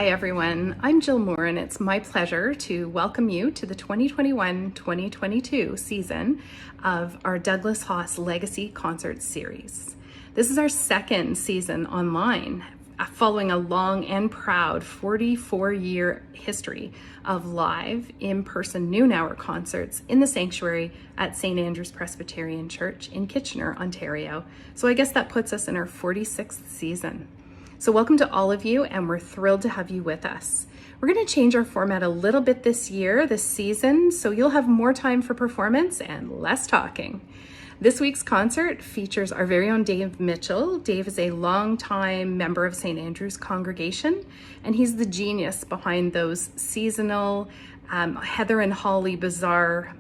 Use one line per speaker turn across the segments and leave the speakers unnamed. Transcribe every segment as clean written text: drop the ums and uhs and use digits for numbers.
Hi everyone, I'm Jill Moore and it's my pleasure to welcome you to the 2021-2022 season of our Douglas Haas Legacy Concert Series. This is our second season online, following a long and proud 44-year history of live, in-person noon hour concerts in the sanctuary at St. Andrew's Presbyterian Church in Kitchener, Ontario. So I guess that puts us in our 46th season. So welcome to all of you, and we're thrilled to have you with us. We're going to change our format a little bit this season, so you'll have more time for performance and less talking. This week's concert features our very own Dave Mitchell. Dave is a longtime member of St. Andrew's congregation, and he's the genius behind those seasonal Heather and Holly Bazaar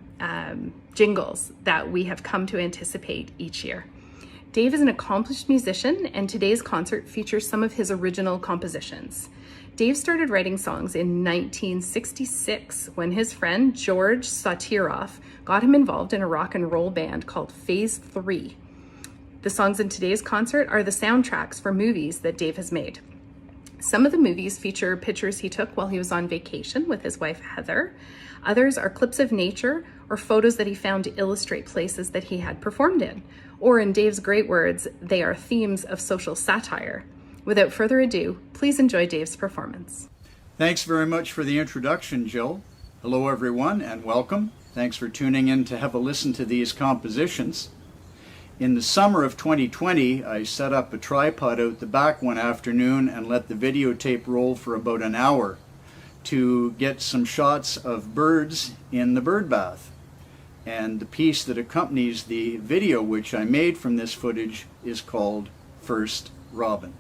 jingles that we have come to anticipate each year. Dave is an accomplished musician, and today's concert features some of his original compositions. Dave started writing songs in 1966 when his friend George Sotiroff got him involved in a rock and roll band called Phase 3. The songs in today's concert are the soundtracks for movies that Dave has made. Some of the movies feature pictures he took while he was on vacation with his wife Heather. Others are clips of nature or photos that he found to illustrate places that he had performed in. Or in Dave's great words, they are themes of social satire. Without further ado, please enjoy Dave's performance.
Thanks very much for the introduction, Jill. Hello everyone and welcome. Thanks for tuning in to have a listen to these compositions. In the summer of 2020, I set up a tripod out the back one afternoon and let the videotape roll for about an hour to get some shots of birds in the bird bath. And the piece that accompanies the video which I made from this footage is called First Robin.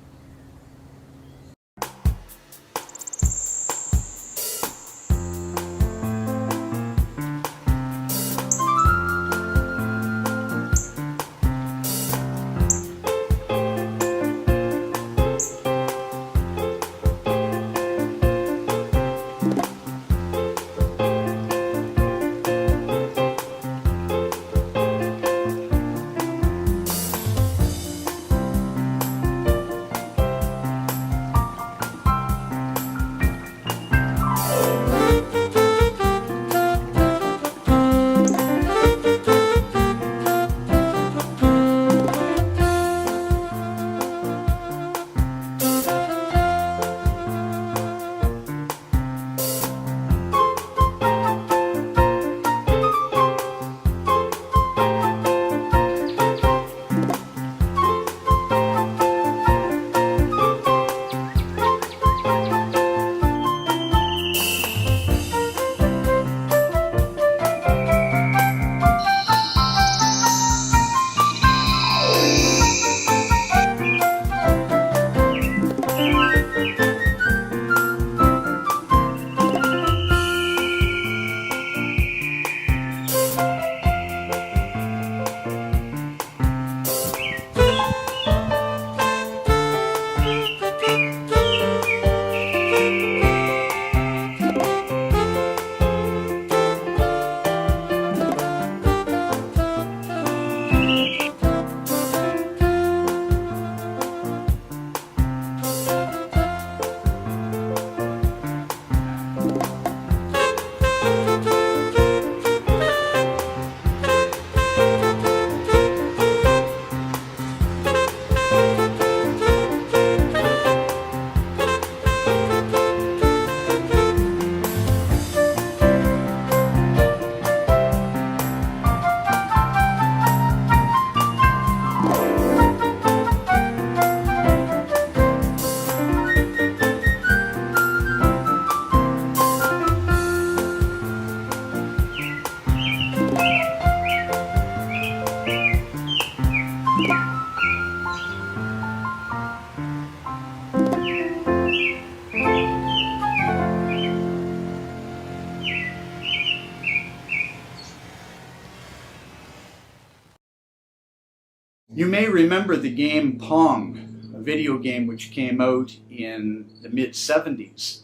You may remember the game Pong, a video game which came out in the mid-70s.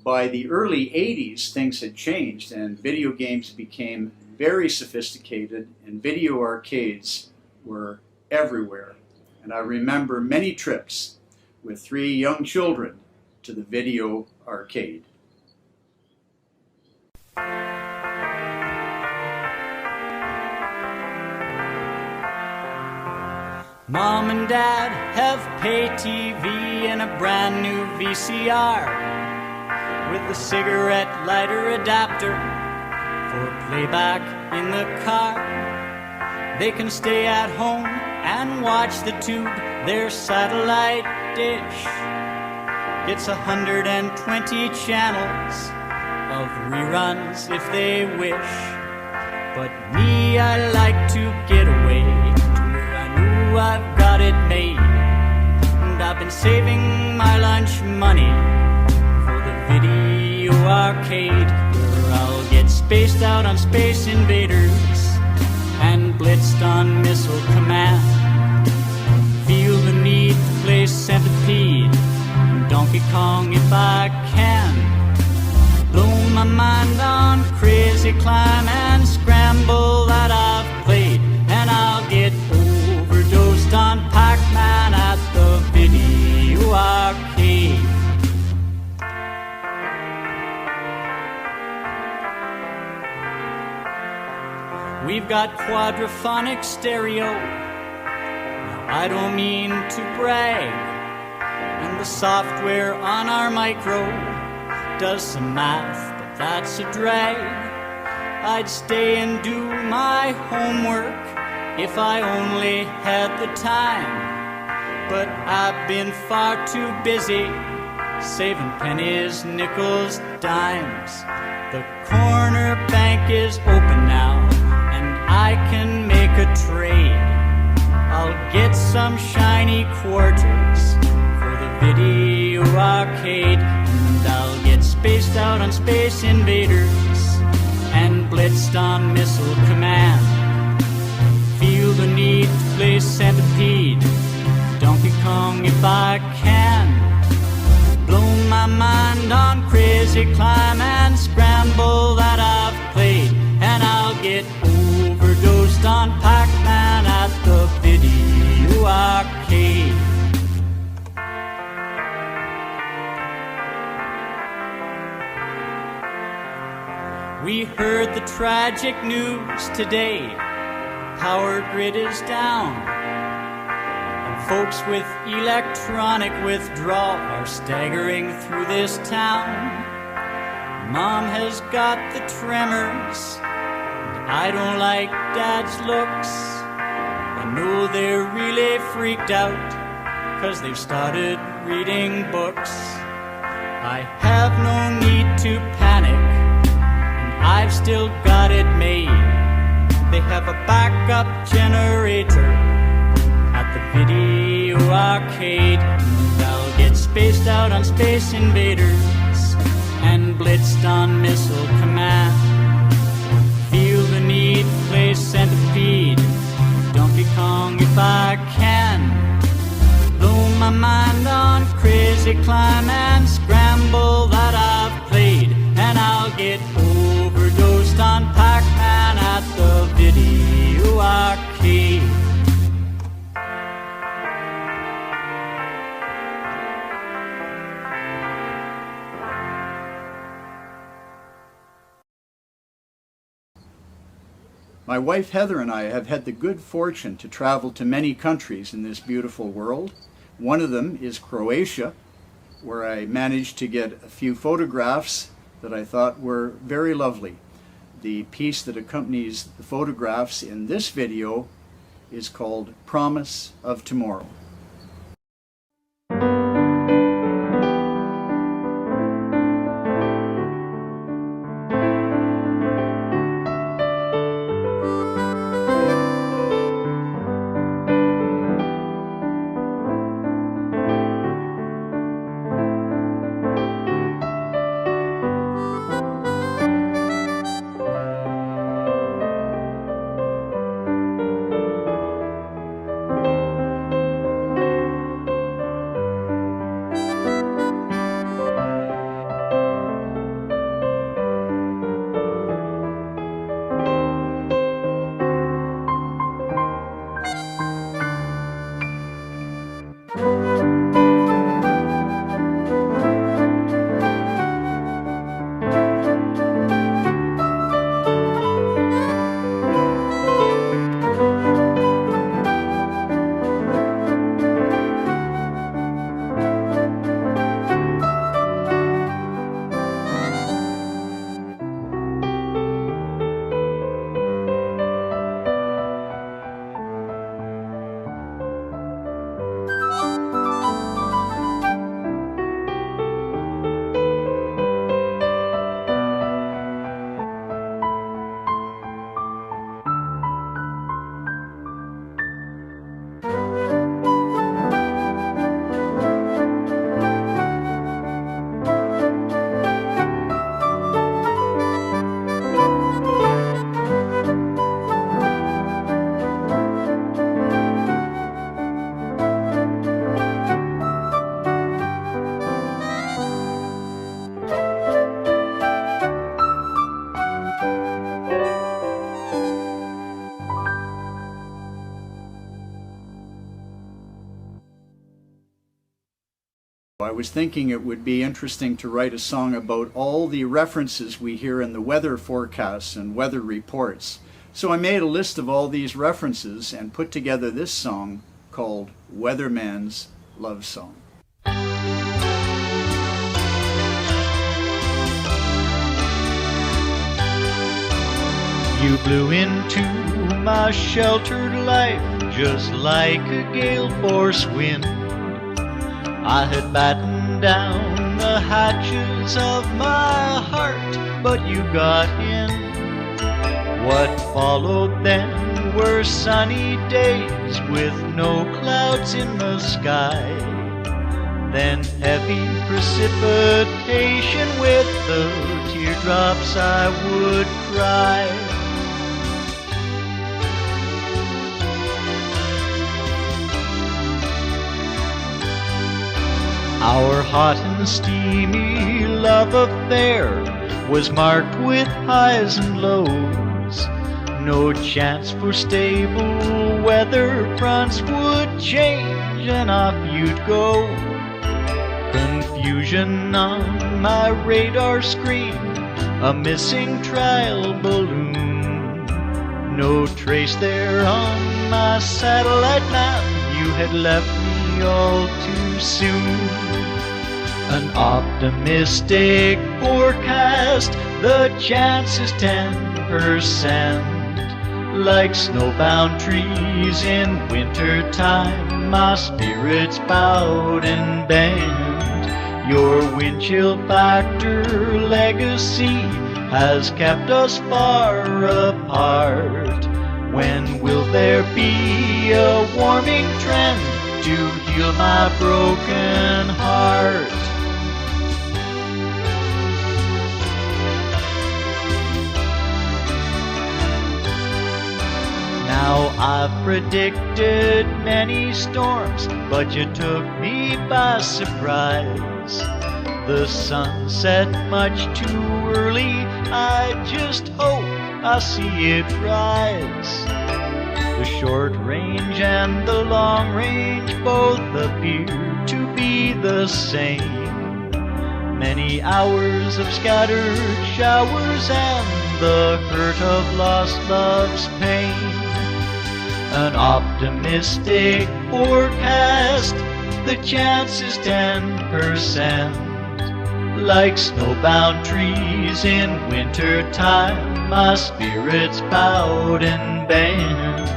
By the early 80s, things had changed and video games became very sophisticated and video arcades were everywhere. And I remember many trips with 3 young children to the video arcade.
Mom and Dad have pay TV and a brand new VCR with a cigarette lighter adapter for playback in the car. They can stay at home and watch the tube, their satellite dish. It's 120 channels of reruns if they wish. But me, I like to get away to where I know I've got it made. And I've been saving my lunch money for the video arcade, where I'll get spaced out on Space Invaders and blitzed on Missile Command. Feel the need to play Centipede and Donkey Kong if I can. Blow my mind on Crazy Climb and Scramble that I've played, and I'll get overdosed on Pac-Man at the video arcade. We've got quadraphonic stereo. Now I don't mean to brag, and the software on our micro does some math, but that's a drag. I'd stay and do my homework if I only had the time, but I've been far too busy saving pennies, nickels, dimes. The corner bank is open now, and I can make a trade. I'll get some shiny quarters for the video arcade, and I'll get spaced out on Space Invaders and blitzed on Missile Command. Feel the need to play Centipede, Donkey Kong if I can. Blow my mind on Crazy Climb and Scramble that I've played, and I'll get overdosed on Pac-Man at the video arcade. We heard the tragic news today. Power grid is down, and folks with electronic withdrawal are staggering through this town. Mom has got the tremors, and I don't like Dad's looks. I know they're really freaked out, 'cause they've started reading books. I have no need to panic, I've still got it made. They have a backup generator at the video arcade, and I'll get spaced out on Space Invaders and blitzed on Missile Command. Feel the need to play Centipede, Donkey Kong if I can. Blow my mind on Crazy Climb and Scramble that I've played, and I'll get overdosed on Pac-Man at the video arcade.
My wife Heather and I have had the good fortune to travel to many countries in this beautiful world. One of them is Croatia, where I managed to get a few photographs that I thought were very lovely. The piece that accompanies the photographs in this video is called Promise of Tomorrow. I was thinking it would be interesting to write a song about all the references we hear in the weather forecasts and weather reports. So I made a list of all these references and put together this song called Weatherman's Love Song.
You blew into my sheltered life just like a gale force wind. I had battened down the hatches of my heart, but you got in. What followed then were sunny days with no clouds in the sky. Then heavy precipitation with the teardrops I would cry. Our hot and steamy love affair was marked with highs and lows. No chance for stable weather fronts would change and off you'd go. Confusion on my radar screen, a missing trial balloon. No trace there on my satellite map, you had left me all too soon. An optimistic forecast, the chance is 10%. Like snowbound trees in winter time, my spirits bowed and bent. Your wind chill factor legacy has kept us far apart. When will there be a warming trend to heal my broken heart? Now I've predicted many storms, but you took me by surprise. The sun set much too early, I just hope I see it rise. The short range and the long range both appear to be the same. Many hours of scattered showers and the hurt of lost love's pain. An optimistic forecast, the chance is 10%. Like snowbound trees in winter time, my spirits bowed and bent.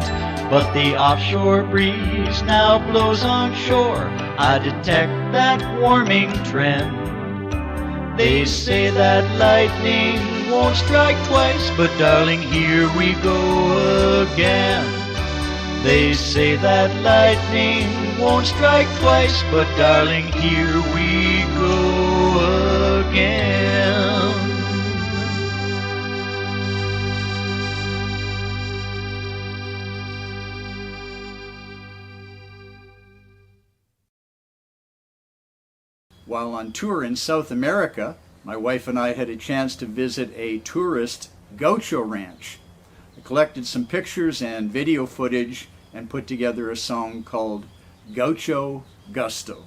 But the offshore breeze now blows on shore, I detect that warming trend. They say that lightning won't strike twice, but darling, here we go again. They say that lightning won't strike twice, but darling, here we go again.
While on tour in South America, my wife and I had a chance to visit a tourist Guacho ranch. I collected some pictures and video footage and put together a song called Guacho Gusto.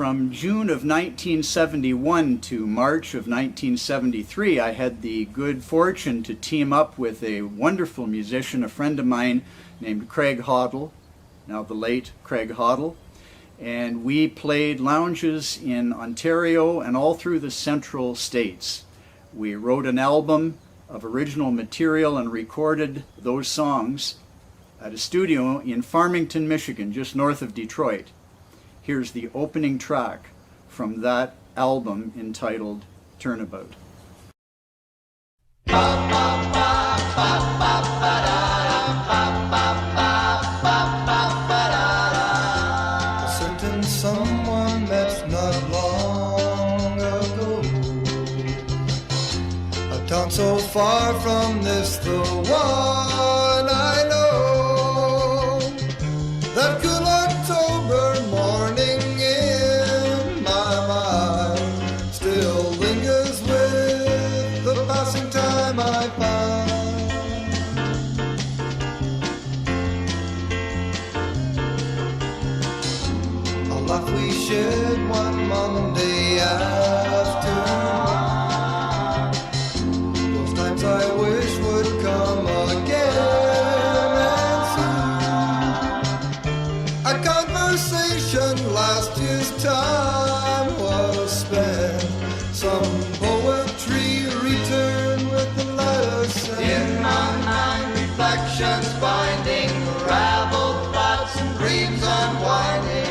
From June of 1971 to March of 1973, I had the good fortune to team up with a wonderful musician, a friend of mine named Craig Hoddle, now the late Craig Hoddle, and we played lounges in Ontario and all through the central states. We wrote an album of original material and recorded those songs at a studio in Farmington, Michigan, just north of Detroit. Here's the opening track from that album entitled Turnabout.
A certain someone that's not long ago, a town so far from this, the one I know, that good October morning in my mind still lingers with the passing time I find. A laugh we shared one Monday afternoon, those times I wish would come again and soon. A conversation last year's time was spent, some poetry returned with the letter sent. In my mind reflections finding, raveled thoughts and dreams unwinding.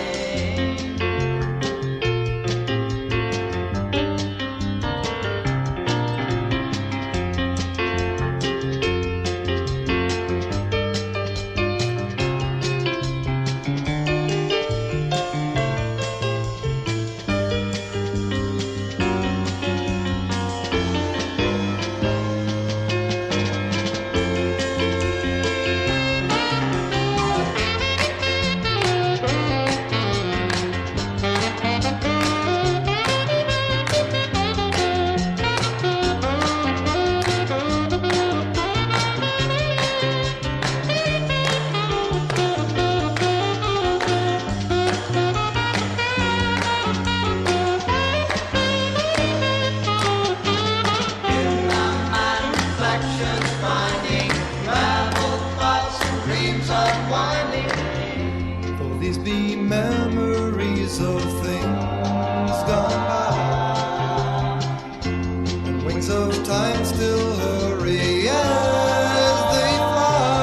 Memories of things gone by, and wings of time still hurry as they fly.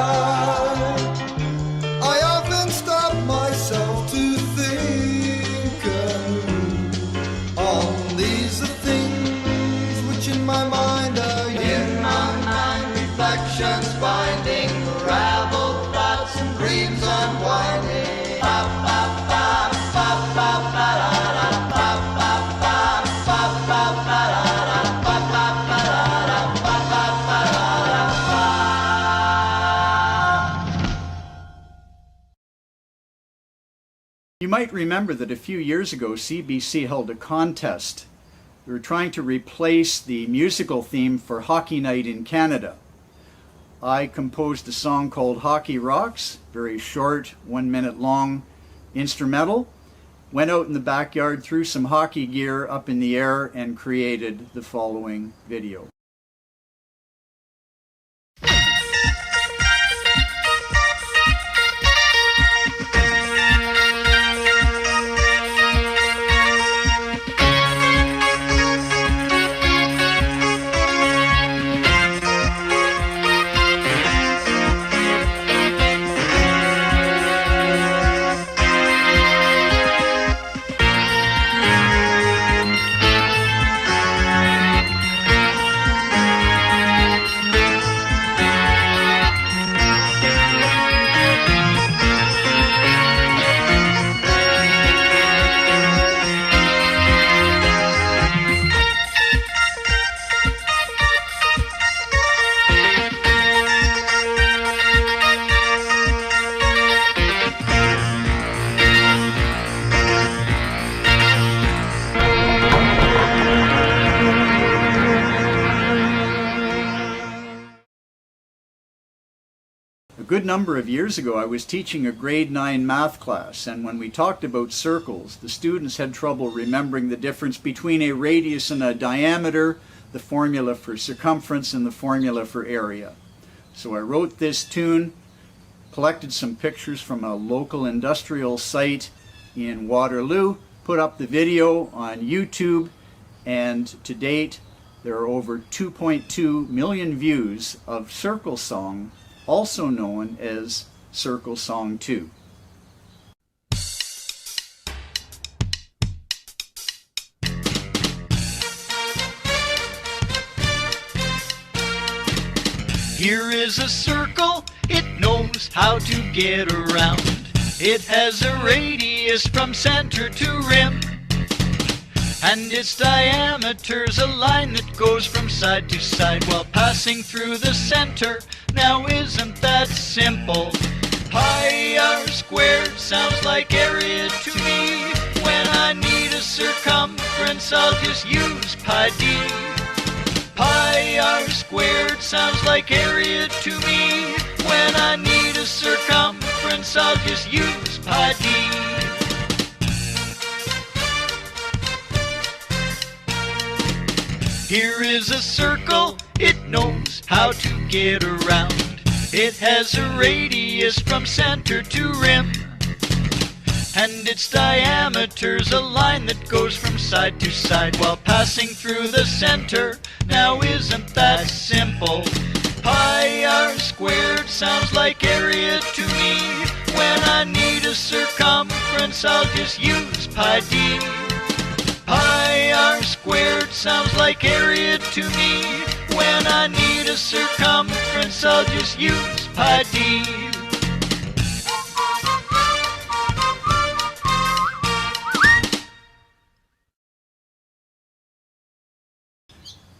I often stop myself to think anew on these things which in my mind are you. In my mind reflections finding, raveled thoughts and dreams unwinding.
You might remember that a few years ago CBC held a contest. We were trying to replace the musical theme for Hockey Night in Canada. I composed a song called Hockey Rocks, very short, 1 minute long instrumental, went out in the backyard, threw some hockey gear up in the air, and created the following video. A good number of years ago, I was teaching a grade 9 math class, and when we talked about circles, the students had trouble remembering the difference between a radius and a diameter, the formula for circumference, and the formula for area. So I wrote this tune, collected some pictures from a local industrial site in Waterloo, put up the video on YouTube, and to date there are over 2.2 million views of Circle Song, also known as Circle Song 2.
Here is a circle, it knows how to get around. It has a radius from center to rim, and its diameter's a line that goes from side to side while passing through the center. Now isn't that simple? Pi r squared sounds like area to me. When I need a circumference, I'll just use pi d. Pi r squared sounds like area to me. When I need a circumference, I'll just use pi d. Here is a circle, it knows how to get around. It has a radius from center to rim, and its diameter's a line that goes from side to side while passing through the center. Now isn't that simple? Pi r squared sounds like area to me. When I need a circumference, I'll just use pi d. Pi r squared sounds like area to me. When I need a circumference, I'll just use pi d.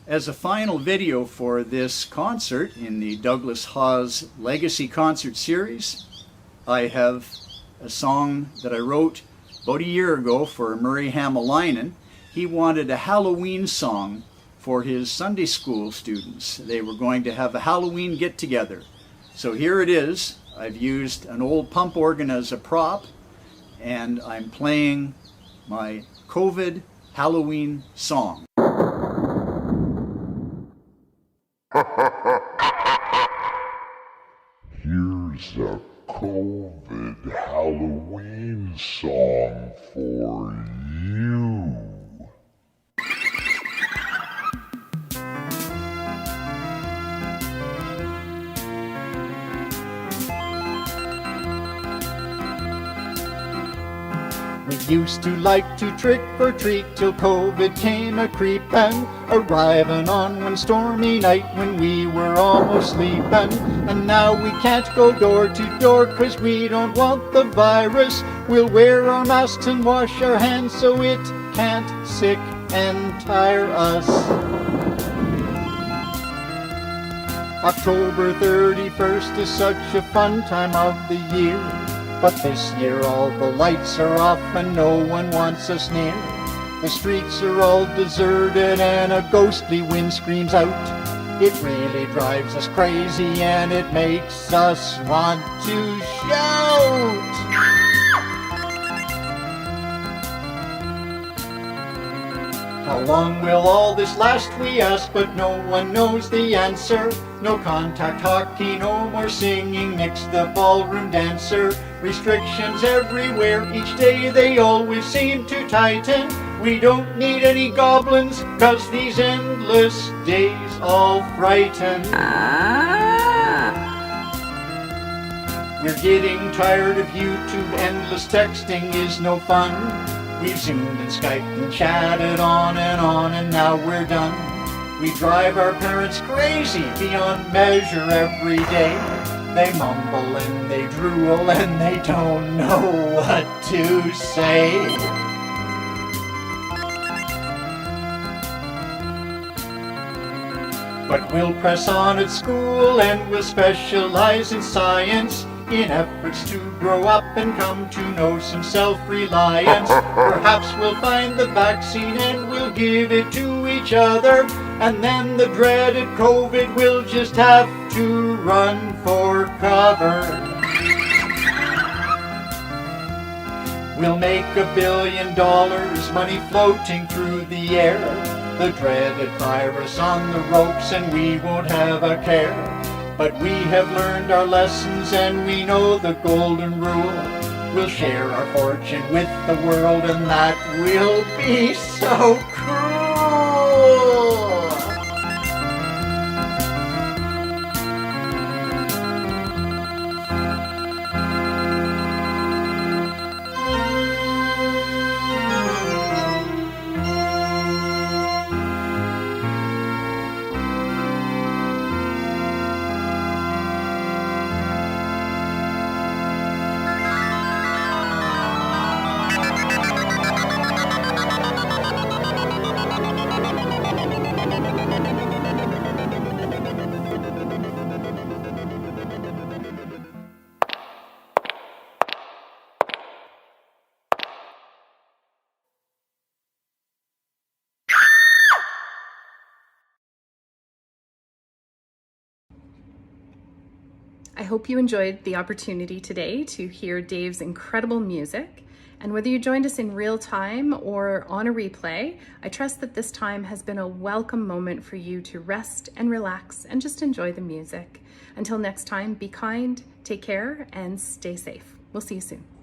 As a final video for this concert in the Douglas Haas Legacy Concert Series, I have a song that I wrote about a year ago for Murray Hamalainen. He wanted a Halloween song for his Sunday school students. They were going to have a Halloween get-together. So here it is. I've used an old pump organ as a prop, and I'm playing my COVID Halloween song.
Here's a COVID Halloween song for you.
We used to like to trick or treat till COVID came a creepin', arriving on one stormy night when we were almost sleepin'. And now we can't go door to door 'cause we don't want the virus. We'll wear our masks and wash our hands so it can't sick and tire us. October 31st is such a fun time of the year, but this year all the lights are off and no one wants us near. The streets are all deserted and a ghostly wind screams out. It really drives us crazy and it makes us want to shout. How long will all this last, we ask, but no one knows the answer. No contact hockey, no more singing, nix the ballroom dancer. Restrictions everywhere, each day they always seem to tighten. We don't need any goblins, 'cause these endless days all frighten. We're getting tired of YouTube, endless texting is no fun. We've Zoomed and Skyped and chatted on, and now we're done. We drive our parents crazy beyond measure every day. They mumble and they drool and they don't know what to say. But we'll press on at school and we'll specialize in science, in efforts to grow up and come to know some self-reliance. Perhaps we'll find the vaccine and we'll give it to each other, and then the dreaded COVID will just have to run for cover. We'll make $1 billion, money floating through the air. The dreaded virus on the ropes, and we won't have a care. But we have learned our lessons, and we know the golden rule. We'll share our fortune with the world, and that will be so cool.
I hope you enjoyed the opportunity today to hear Dave's incredible music. And whether you joined us in real time or on a replay, I trust that this time has been a welcome moment for you to rest and relax and just enjoy the music. Until next time, be kind, take care, and stay safe. We'll see you soon.